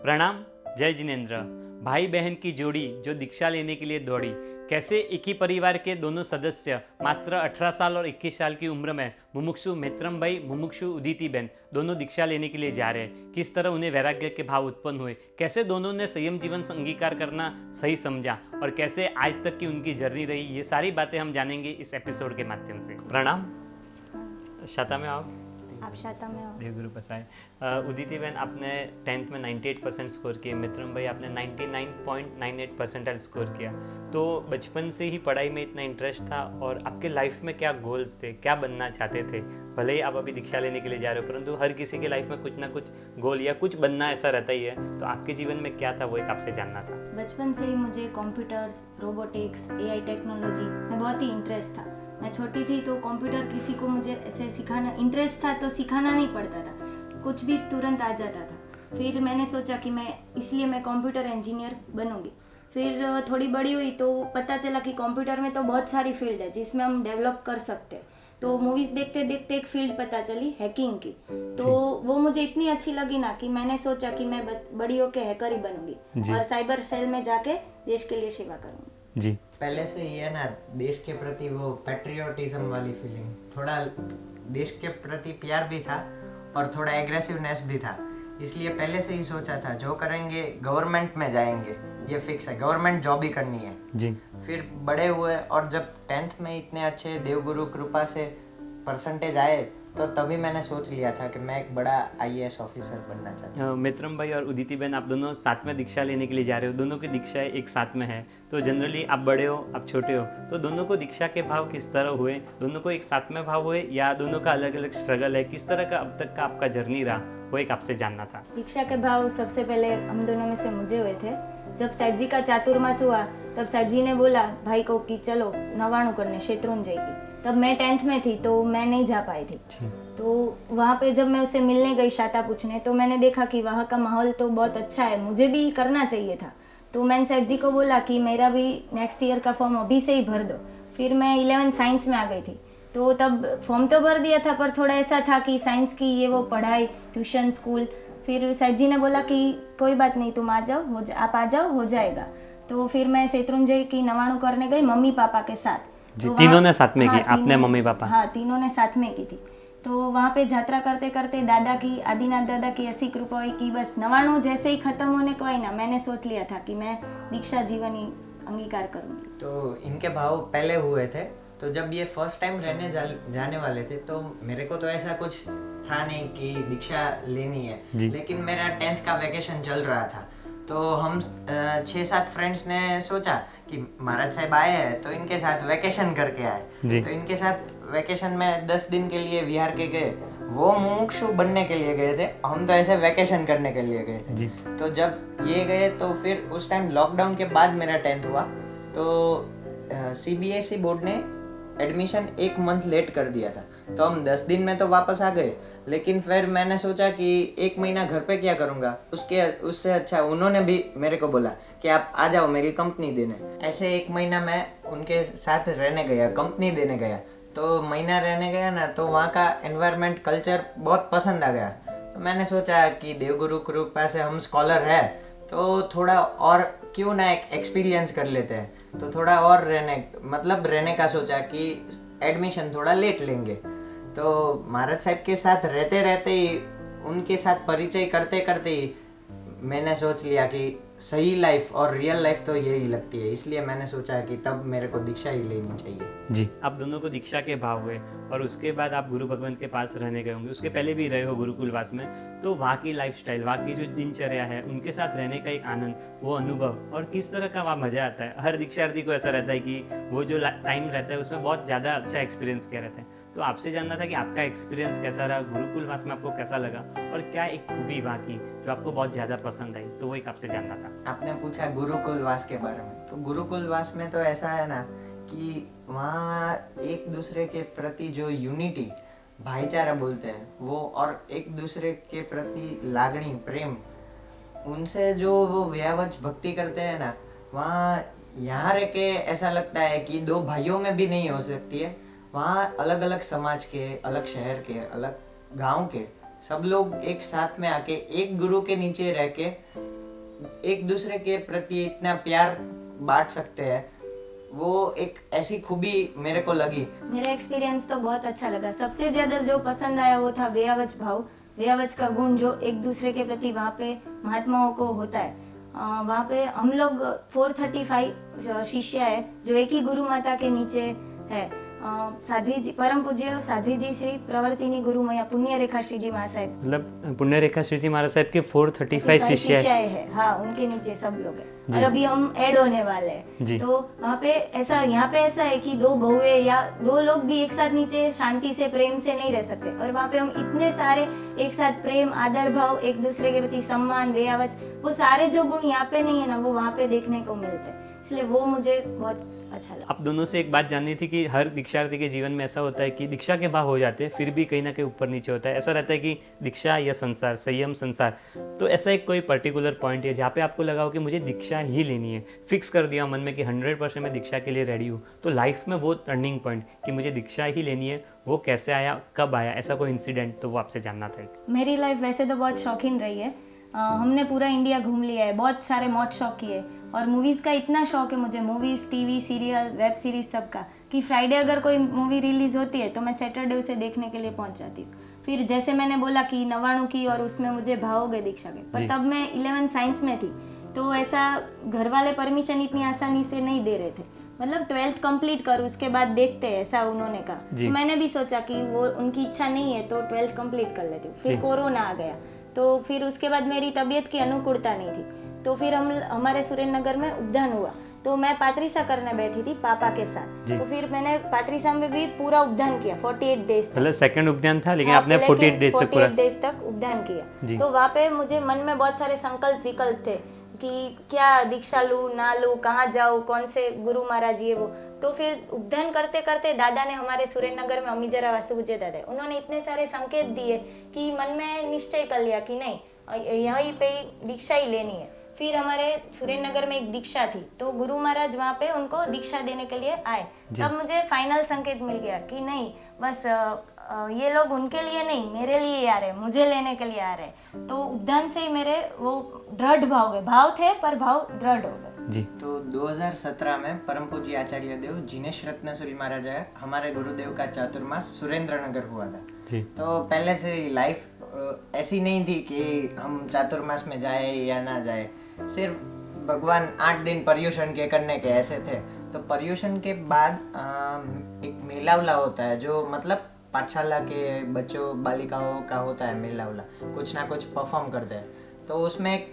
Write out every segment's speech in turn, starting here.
प्रणाम। जय जिनेन्द्र। भाई बहन की जोड़ी जो दीक्षा लेने के लिए दौड़ी, कैसे एक ही परिवार के दोनों सदस्य मात्र 18 साल और 21 साल की उम्र में मुमुक्षु मेत्रम भाई, मुमुक्षु उदिति बहन दोनों दीक्षा लेने के लिए जा रहे हैं। किस तरह उन्हें वैराग्य के भाव उत्पन्न हुए, कैसे दोनों ने संयम जीवन अंगीकार करना सही समझा और कैसे आज तक की उनकी जर्नी रही, ये सारी बातें हम जानेंगे इस एपिसोड के माध्यम से। प्रणाम। शाता में आप शाता में हो। देवगुरु पसाए। उदिति बहन, आपने 10th में 98% स्कोर किए। मित्रम भाई, आपने 99.98 परसेंटाइल स्कोर किया। तो बचपन से ही पढ़ाई में इतना इंटरेस्ट था और आपके लाइफ में क्या गोल्स थे, क्या बनना चाहते थे? भले ही आप अभी दीक्षा लेने के लिए जा रहे हो, परंतु हर किसी के लाइफ में कुछ ना कुछ गोल या कुछ बनना ऐसा रहता ही है। तो आपके जीवन में क्या था, वो एक आपसे जानना था। बचपन से ही मुझे कंप्यूटर्स, रोबोटिक्स, एआई टेक्नोलॉजी में बहुत ही इंटरेस्ट था। मैं छोटी थी तो कंप्यूटर किसी को मुझे ऐसे सिखाना इंटरेस्ट था तो सिखाना नहीं पड़ता था, कुछ भी तुरंत आ जाता था। फिर मैंने सोचा कि मैं कंप्यूटर इंजीनियर बनूंगी। फिर थोड़ी बड़ी हुई तो पता चला कि कंप्यूटर में तो बहुत सारी फील्ड है जिसमें हम डेवलप कर सकते हैं। तो मूवीज़ देखते देखते एक फील्ड पता चली हैकिंग की, तो वो मुझे इतनी अच्छी लगी ना कि मैंने सोचा कि मैं बड़ी होकर हैकर ही बनूंगी और साइबर सेल में जाके देश के लिए सेवा करूंगी। जी, पहले से ही है ना, देश के प्रति वो पैट्रियोटिज्म वाली फीलिंग, थोड़ा देश के प्रति प्यार भी था और थोड़ा एग्रेसिवनेस भी था। इसलिए पहले से ही सोचा था जो करेंगे गवर्नमेंट में जाएंगे, ये फिक्स है, गवर्नमेंट जॉब ही करनी है जी। फिर बड़े हुए और जब 10th में इतने अच्छे देवगुरु कृपा से परसेंटेज आए तो तभी मैंने सोच लिया था कि मैं एक बड़ा आईएएस ऑफिसर बनना चाहता हूँ। मित्रम भाई और उदिति बहन, आप दोनों साथ में दीक्षा लेने के लिए जा रहे हो। दोनों की दीक्षाएं एक साथ में है, तो जनरली आप बड़े हो, आप छोटे हो, तो दोनों को दीक्षा के भाव किस तरह हुए? दोनों को एक साथ में भाव हुए या दोनों का अलग अलग स्ट्रगल है? किस तरह का अब तक का आपका जर्नी रहा, वो एक आपसे जानना था। दीक्षा के भाव सबसे पहले हम दोनों में से मुझे हुए थे। जब साहिब जी का चातुर्मास हुआ तब साहिब जी ने बोला भाई को कि चलो 99 करने शत्रुंजय की। तब मैं 10th में थी तो मैं नहीं जा पाई थी। तो वहाँ पे जब मैं उससे मिलने गई शाता पूछने, तो मैंने देखा कि वहाँ का माहौल तो बहुत अच्छा है, मुझे भी करना चाहिए था। तो मैंने साहिब जी को बोला कि मेरा भी नेक्स्ट ईयर का फॉर्म अभी से ही भर दो। फिर मैं 11 साइंस में आ गई थी, तो तब फॉर्म तो भर दिया था पर थोड़ा ऐसा था कि साइंस की ये वो पढ़ाई, ट्यूशन, स्कूल। फिर साहिब जी ने बोला कि कोई बात नहीं, तुम आ जाओ, आप आ जाओ, हो जाएगा। तो फिर मैं शत्रुंजय की 99 करने गई मम्मी पापा के साथ। जी, तो तीनों ने साथ में की? आपने मम्मी पापा? हाँ, तीनों ने साथ में की थी। तो वहाँ पे यात्रा करते करते दादा की, आदिनाथ दादा की ऐसी कृपा हुई कि बस 99 जैसे ही खत्म होने को आई ना, मैंने सोच लिया था कि मैं दीक्षा जीवन ही अंगीकार करूँगी। तो इनके भाव पहले हुए थे, तो जब ये फर्स्ट टाइम रहने जाने वाले थे तो मेरे को तो ऐसा कुछ था नहीं कि दीक्षा लेनी है, लेकिन मेरा 10th का वेकेशन चल रहा था। तो हम 6-7 फ्रेंड्स ने सोचा कि महाराज साहब आए हैं तो इनके साथ वेकेशन करके आए। तो इनके साथ वेकेशन में 10 दिन के लिए विहार के गए। वो मुमुक्षु बनने के लिए गए थे, हम तो ऐसे वेकेशन करने के लिए गए थे। तो जब ये गए तो फिर उस टाइम लॉकडाउन के बाद मेरा 10th हुआ, तो सीबीएसई बोर्ड ने एडमिशन 1 मंथ लेट कर दिया था। तो हम 10 दिन में तो वापस आ गए, लेकिन फिर मैंने सोचा कि 1 महीना घर पे क्या करूँगा, उससे अच्छा उन्होंने भी मेरे को बोला कि आप आ जाओ मेरी कंपनी देने। ऐसे 1 महीना मैं उनके साथ रहने गया, कंपनी देने गया। तो महीना रहने गया ना, तो वहाँ का एनवायरनमेंट, कल्चर बहुत पसंद आ गया। तो मैंने सोचा कि देवगुरु कृपा से हम स्कॉलर है तो थोड़ा और क्यों ना एक एक्सपीरियंस कर लेते हैं। तो थोड़ा और रहने का सोचा कि एडमिशन थोड़ा लेट लेंगे। तो महाराज साहब के साथ रहते रहते ही, उनके साथ परिचय करते करते ही मैंने सोच लिया कि सही लाइफ और रियल लाइफ तो यही लगती है। इसलिए मैंने सोचा कि तब मेरे को दीक्षा ही लेनी चाहिए। जी, आप दोनों को दीक्षा के भाव हुए और उसके बाद आप गुरु भगवान के पास रहने गए होंगे। उसके पहले भी रहे हो गुरुकुलवास में, तो वहाँ की लाइफस्टाइल, वहाँ की जो दिनचर्या है, उनके साथ रहने का एक आनंद, वो अनुभव और किस तरह का वहाँ मजा आता है। हर दीक्षार्थी को ऐसा रहता है कि वो जो टाइम रहता है उसमें बहुत ज़्यादा अच्छा एक्सपीरियंस किया रहता है। तो आपसे जानना था कि आपका एक्सपीरियंस कैसा रहा, गुरुकुलवास में आपको कैसा लगा और क्या एक खूबी वहाँ की जो आपको बहुत ज़्यादा पसंद आई, तो वो एक आपसे जानना था। आपने पूछा गुरुकुलवास के बारे में, तो गुरुकुलवास में तो ऐसा है ना कि वहाँ एक दूसरे के प्रति जो यूनिटी, भाईचारा बोलते हैं वो, और एक दूसरे के प्रति लागणी, प्रेम, उनसे जो वो व्यावच भक्ति करते हैं ना, वहाँ यहाँ रह के ऐसा लगता है कि 2 भाइयों में भी नहीं हो सकती है। वहाँ अलग अलग समाज के, अलग शहर के, अलग गांव के सब लोग एक साथ में आके एक गुरु के नीचे रह के एक दूसरे के प्रति इतना प्यार बांट सकते हैं, वो एक ऐसी खूबी मेरे को लगी। मेरा एक्सपीरियंस तो बहुत अच्छा लगा। सबसे ज्यादा जो पसंद आया वो था व्यावच भाव, व्यावच का गुण जो एक दूसरे के प्रति वहाँ पे महात्माओं को होता है। वहाँ पे हम लोग 435 शिष्य है जो एक ही गुरु माता के नीचे है। साध्वी जी, परम पूज्य साध्वी जी श्री प्रवर्तिनी गुरु मैया पुण्य रेखा श्री जी महासाहेब, मतलब पुण्य रेखा श्री जी महाराज साहब के 435 शिष्य है। हाँ, उनके नीचे सब लोग हैं और अभी हम ऐड होने वाले हैं। तो वहाँ पे ऐसा, यहाँ पे ऐसा है कि दो बहुए या दो लोग भी एक साथ नीचे शांति से प्रेम से नहीं रह सकते, और वहाँ पे हम इतने सारे एक साथ प्रेम, आदर भाव, एक दूसरे के प्रति सम्मान, व्यावच, वो सारे जो गुण यहाँ पे नहीं है ना, वो वहाँ पे देखने को मिलते हैं। इसलिए वो मुझे बहुत अच्छा लगा। आप दोनों से एक बात जाननी थी कि हर दीक्षार्थी के जीवन में ऐसा होता है कि दीक्षा के भाव हो जाते हैं, फिर भी कहीं ना कहीं ऊपर नीचे होता है। ऐसा रहता है कि दीक्षा या संसार, संयम संसार, तो ऐसा एक कोई पर्टिकुलर पॉइंट है जहाँ पे आपको लगा हो कि मुझे दीक्षा ही लेनी है, फिक्स कर दिया मन में कि 100% मैं दीक्षा के लिए रेडी हूँ, तो लाइफ में वो टर्निंग पॉइंट कि मुझे दीक्षा ही लेनी है, वो कैसे आया, कब आया, ऐसा कोई इंसिडेंट, तो वो आपसे जानना था। मेरी लाइफ वैसे तो बहुत शौकीन रही है। हमने पूरा इंडिया घूम लिया है, बहुत सारे मौज शौक किए, और मूवीज़ का इतना शौक है मुझे, movies, TV serial, web series सबका, कि फ्राइडे अगर कोई मूवी रिलीज़ होती है तो मैं सैटरडे उसे देखने के लिए पहुंच जाती हूँ। फिर जैसे मैंने बोला कि 99 की, और उसमें मुझे भाव हो गए दीक्षा के, पर तब मैं 11 साइंस में थी, तो ऐसा घर वाले परमिशन इतनी आसानी से नहीं दे रहे थे। मतलब 12th कंप्लीट कर, उसके बाद देखते हैं, ऐसा उन्होंने कहा। तो मैंने भी सोचा कि वो उनकी इच्छा नहीं है तो 12th कंप्लीट कर लेती हूँ। फिर कोरोना आ गया, तो फिर उसके बाद मेरी तबीयत की अनुकूलता नहीं थी, तो फिर हमारे सुरेंद्रनगर में उपदान हुआ, तो मैं पात्रिसा करने बैठी थी पापा के साथ। तो फिर मैंने पात्रिसा में भी पूरा उपदान किया 48 डेज तक। मतलब सेकंड उपदान था, लेकिन आपने 48 डेज तक पूरा 48 डेज तक उपदान किया। तो वहाँ पे मुझे मन में बहुत सारे संकल्प विकल्प थे कि क्या दीक्षा लूँ ना लूँ, कहाँ जाऊँ, कौन से गुरु महाराज ये वो। तो फिर उपदान करते करते दादा ने, हमारे सुरेंद्रनगर में अमीजरा वासुपूज्य दादा, उन्होंने इतने सारे संकेत दिए कि मन में निश्चय कर लिया कि नहीं, यहीं पे दीक्षा ही लेनी है। फिर हमारे सुरेंद्रनगर में एक दीक्षा थी, तो गुरु महाराज वहाँ पे उनको दीक्षा देने के लिए आए। तब मुझे फाइनल संकेत मिल गया कि नहीं, बस ये लोग उनके लिए नहीं, मेरे लिए आ रहे, मुझे लेने के लिए आ रहे। तो उपदान से ही मेरे वो दृढ़ भाव गए, भाव थे पर भाव दृढ़ हो गए जी। तो 2017 में परम पूज्य आचार्य देव जिनेश रत्नसुरी महाराज है, हमारे गुरुदेव का चातुर्मास सुरेंद्रनगर हुआ था जी। तो पहले से लाइफ ऐसी नहीं थी कि हम चातुर्मास में जाए या ना जाए, सिर्फ भगवान 8 दिन पर्युषण के करने के ऐसे थे। तो पर्युषण के बाद एक मेलावला होता है, जो मतलब पाठशाला के बच्चों बालिकाओं का होता है मेलावला, कुछ ना कुछ परफॉर्म करते हैं। तो उसमें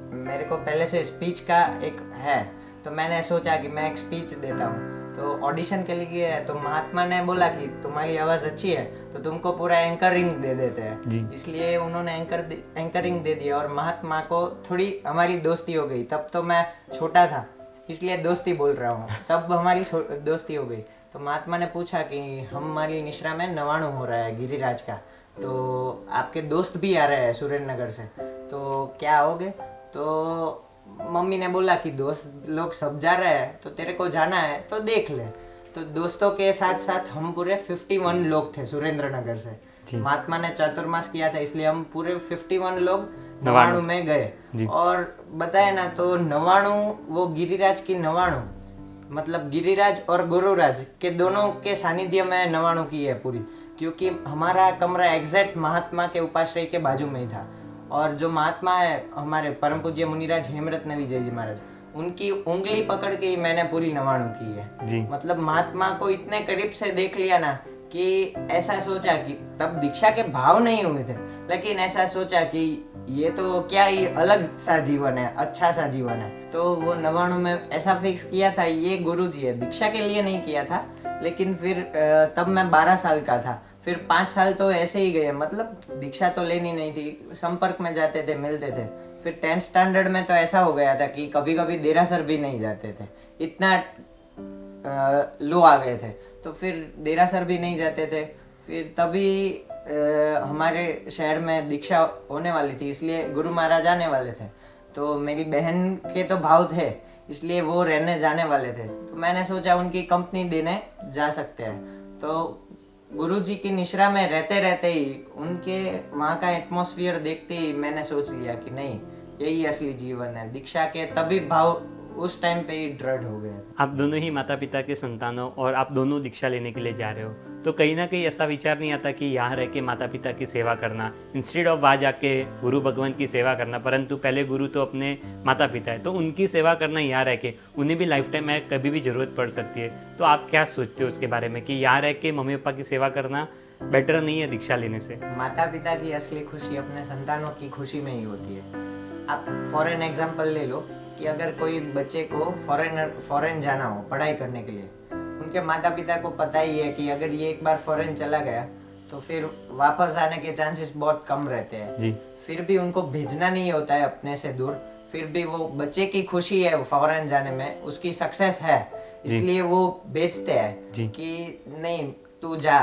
मेरे को पहले से स्पीच का एक है, तो मैंने सोचा कि मैं एक स्पीच देता हूँ। तो ऑडिशन के लिए तो महात्मा ने बोला कि तुम्हारी आवाज़ अच्छी है तो तुमको पूरा एंकरिंग दे देते हैं, इसलिए उन्होंने एंकरिंग दे दिया, और महात्मा को थोड़ी हमारी दोस्ती हो गई। तब तो मैं छोटा था इसलिए दोस्ती बोल रहा हूँ, तब हमारी दोस्ती हो गई। तो महात्मा ने पूछा कि हमारी निश्रा में 99 हो रहा है गिरिराज का, तो आपके दोस्त भी आ रहे हैं सुरेंद्रनगर से, तो क्या आओगे? तो मम्मी ने बोला कि दोस्त लोग सब जा रहे हैं तो तेरे को जाना है तो देख ले। तो दोस्तों के साथ साथ हम पूरे 51 लोग थे सुरेंद्रनगर से। महात्मा ने चातुर्मास किया था इसलिए हम पूरे 51 लोग 99 में गए। और बताए ना तो 99 वो गिरिराज की 99, मतलब गिरिराज और गुरुराज के दोनों के सानिध्य में 99 की है पूरी, क्योंकि हमारा कमरा एग्जैक्ट महात्मा के उपाश्रय के बाजू में ही था। और जो महात्मा है हमारे परम पूज्य मुनिराज हेमरत्न विजय जी महाराज, उनकी उंगली पकड़ के ही मैंने पूरी 99 की है जी। मतलब महात्मा को इतने करीब से देख लिया ना कि ऐसा सोचा कि तब दीक्षा के भाव नहीं हुए थे, लेकिन ऐसा सोचा कि ये तो क्या ही अलग सा जीवन है, अच्छा सा जीवन है। तो वो 99 में ऐसा फिक्स किया था, ये गुरु जी है, दीक्षा के लिए नहीं किया था। लेकिन फिर तब मैं 12 साल का था, फिर 5 साल तो ऐसे ही गए, मतलब दीक्षा तो लेनी नहीं थी, संपर्क में जाते थे, मिलते थे। फिर 10th स्टैंडर्ड में तो ऐसा हो गया था कि कभी कभी देरासर भी नहीं जाते थे, इतना लो आ गए थे। तो फिर देरासर भी नहीं जाते थे। फिर तभी हमारे शहर में दीक्षा होने वाली थी, इसलिए गुरु महाराज आने वाले थे। तो मेरी बहन के तो भाव थे, इसलिए वो रहने जाने वाले थे। तो मैंने सोचा उनकी कंपनी देने जा सकते हैं। तो गुरु जी की निश्रा में रहते रहते ही, उनके वहाँ का एटमॉस्फेयर देखते ही मैंने सोच लिया कि नहीं, यही असली जीवन है। दीक्षा के तभी भाव उस टाइम पे ही दृढ़ हो गए थे। आप दोनों ही माता पिता के संतानों और आप दोनों दीक्षा लेने के लिए जा रहे हो, तो कहीं ना कहीं ऐसा विचार नहीं आता कि यहाँ रह के माता पिता की सेवा करना इंस्टेड ऑफ वहाँ जाके गुरु भगवान की सेवा करना, परंतु पहले गुरु तो अपने माता पिता है, तो उनकी सेवा करना यहाँ रह के उन्हें भी लाइफ टाइम में कभी भी ज़रूरत पड़ सकती है। तो आप क्या सोचते हो उसके बारे में कि यहाँ रह के मम्मी पापा की सेवा करना बेटर नहीं है दीक्षा लेने से? माता पिता की असली खुशी अपने संतानों की खुशी में ही होती है। आप फॉरेन एग्जांपल ले लो कि अगर कोई बच्चे को फॉरेन जाना हो पढ़ाई करने के लिए, उनके माता पिता को पता ही है कि अगर ये एक बार फॉरेन चला गया तो फिर वापस आने के चांसेस बहुत कम रहते हैं जी। फिर भी उनको भेजना नहीं होता है अपने से दूर, फिर भी वो बच्चे की खुशी है फॉरेन जाने में, उसकी सक्सेस है, इसलिए वो भेजते हैं कि नहीं तू जा।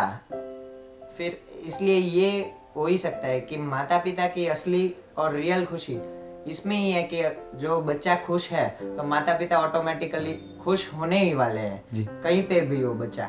फिर इसलिए ये हो ही सकता है कि माता पिता की असली और रियल खुशी इसमें ही है कि जो बच्चा खुश है तो माता पिता ऑटोमेटिकली खुश होने ही वाले हैं, कहीं पे भी हो बच्चा।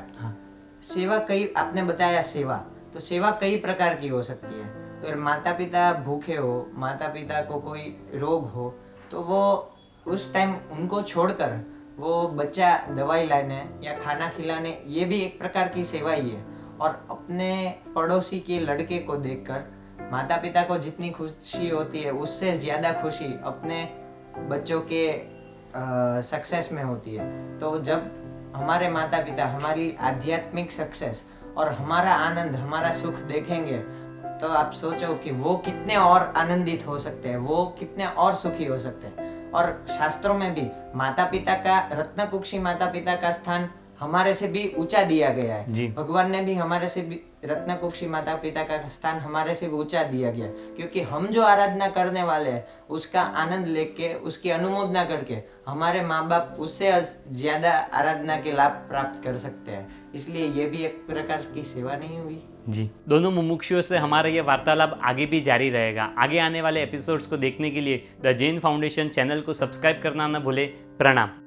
सेवा कई, आपने बताया सेवा, तो सेवा कई प्रकार की हो सकती है। तो माता पिता भूखे हो, माता पिता को कोई रोग हो, तो वो उस टाइम उनको छोड़कर वो बच्चा दवाई लाने या खाना खिलाने, ये भी एक प्रकार की सेवा ही है। और अपने पड़ोसी के लड़के को देखकर माता पिता को जितनी खुशी होती है उससे ज्यादा खुशी अपने बच्चों के सक्सेस में होती है। तो जब हमारे माता पिता हमारी आध्यात्मिक सक्सेस और हमारा आनंद, हमारा सुख देखेंगे तो आप सोचो कि वो कितने और आनंदित हो सकते हैं, वो कितने और सुखी हो सकते हैं। और शास्त्रों में भी माता पिता का, रत्न कुक्षी माता पिता का स्थान हमारे से भी ऊंचा दिया गया है। भगवान ने भी हमारे से भी रत्न कुक्षी माता पिता का स्थान हमारे से भी ऊंचा दिया गया, क्योंकि हम जो आराधना करने वाले हैं उसका आनंद लेके, उसकी अनुमोदना करके हमारे माँ बाप उससे ज्यादा आराधना के लाभ प्राप्त कर सकते हैं। इसलिए ये भी एक प्रकार की सेवा नहीं हुई? जी, दोनों मुमुक्षुओं से हमारा ये वार्तालाप आगे भी जारी रहेगा। आगे आने वाले एपिसोड्स को देखने के लिए द जैन फाउंडेशन चैनल को सब्सक्राइब करना न भूले। प्रणाम।